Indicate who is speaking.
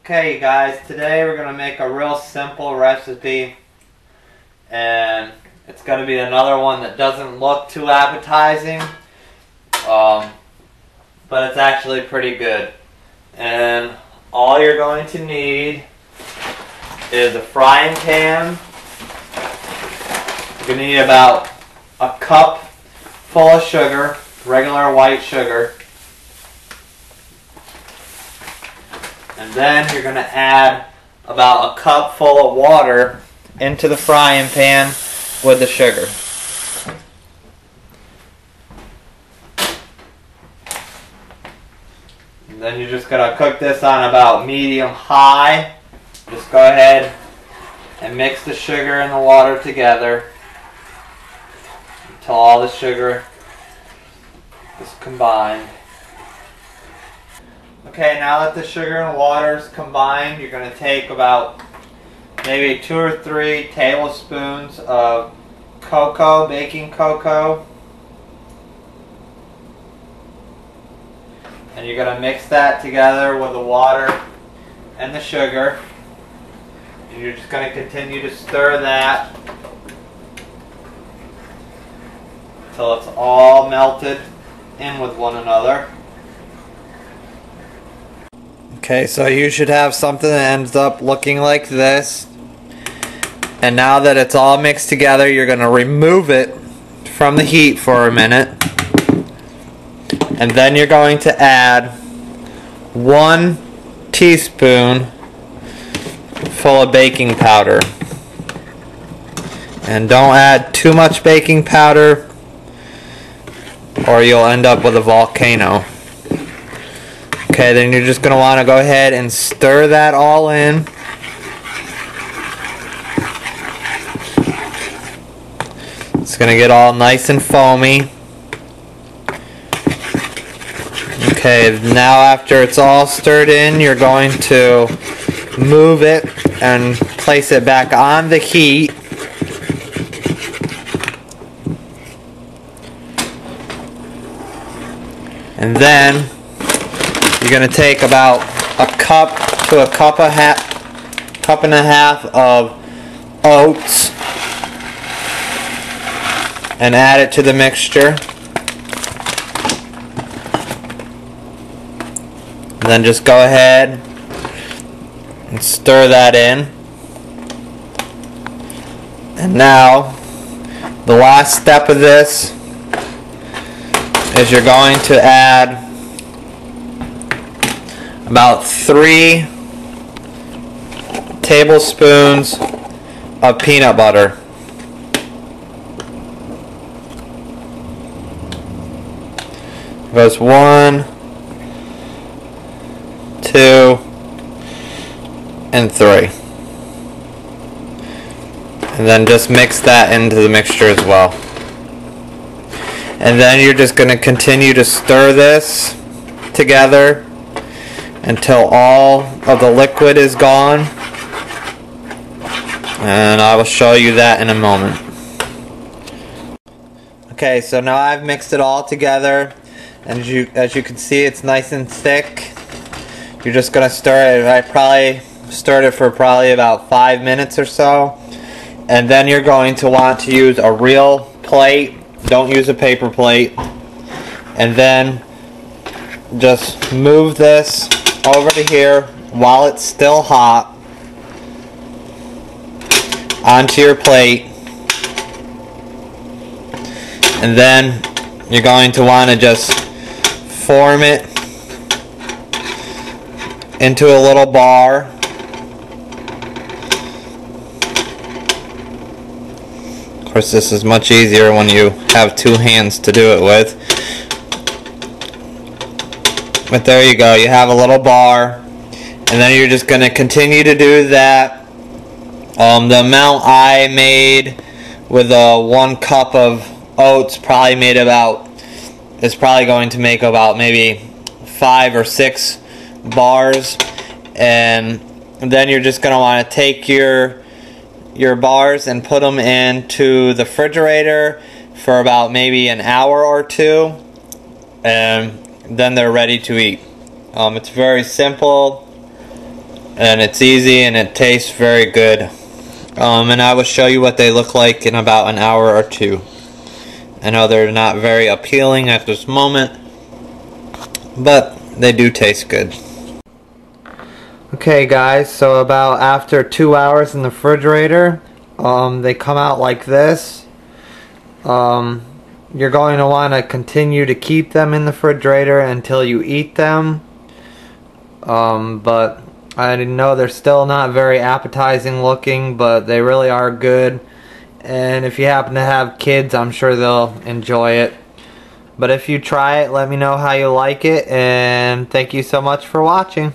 Speaker 1: Okay, you guys, today we're going to make a real simple recipe, and it's going to be another one that doesn't look too appetizing, but it's actually pretty good. And all you're going to need is a frying pan. You're going to need about a cup full of sugar, regular white sugar. And then you're going to add about a cup full of water into the frying pan with the sugar. And then you're just going to cook this on about medium-high. Just go ahead and mix the sugar and the water together until all the sugar is combined. Okay, now that the sugar and water is combined, you're going to take about maybe 2 or 3 tablespoons of cocoa, baking cocoa. And you're going to mix that together with the water and the sugar. And you're just going to continue to stir that until it's all melted in with one another. Okay, so you should have something that ends up looking like this. And now that it's all mixed together, you're going to remove it from the heat for a minute. And then you're going to add 1 teaspoon full of baking powder. And don't add too much baking powder or you'll end up with a volcano. Okay, then you're just going to want to go ahead and stir that all in. It's going to get all nice and foamy. Okay, now after it's all stirred in, you're going to move it and place it back on the heat. And then you're going to take about a cup to a cup and a half of oats and add it to the mixture. And then just go ahead and stir that in. And now the last step of this is you're going to add about 3 tablespoons of peanut butter. It goes 1, 2, and 3. And then just mix that into the mixture as well. And then you're just going to continue to stir this together until all of the liquid is gone, and I will show you that in a moment. Okay, so now I've mixed it all together, and as you can see, it's nice and thick. You're just going to stir it. I probably stirred it for probably about 5 minutes or so, and then you're going to want to use a real plate. Don't use a paper plate. And then just move this over to here while it's still hot onto your plate, and then you're going to want to just form it into a little bar. Of course, this is much easier when you have 2 hands to do it with. But there you go, you have a little bar, and then you're just going to continue to do that. The amount I made with 1 cup of oats is probably going to make about maybe 5 or 6 bars. And then you're just going to want to take your bars and put them into the refrigerator for about maybe an hour or 2, and then they're ready to eat. It's very simple. and it's easy and it tastes very good. And I will show you what they look like in about an hour or two. I know they're not very appealing at this moment, but they do taste good. Okay guys, so about after 2 hours in the refrigerator, they come out like this. You're going to want to continue to keep them in the refrigerator until you eat them. But I know they're still not very appetizing looking, but they really are good. And if you happen to have kids, I'm sure they'll enjoy it. But if you try it, let me know how you like it, and thank you so much for watching.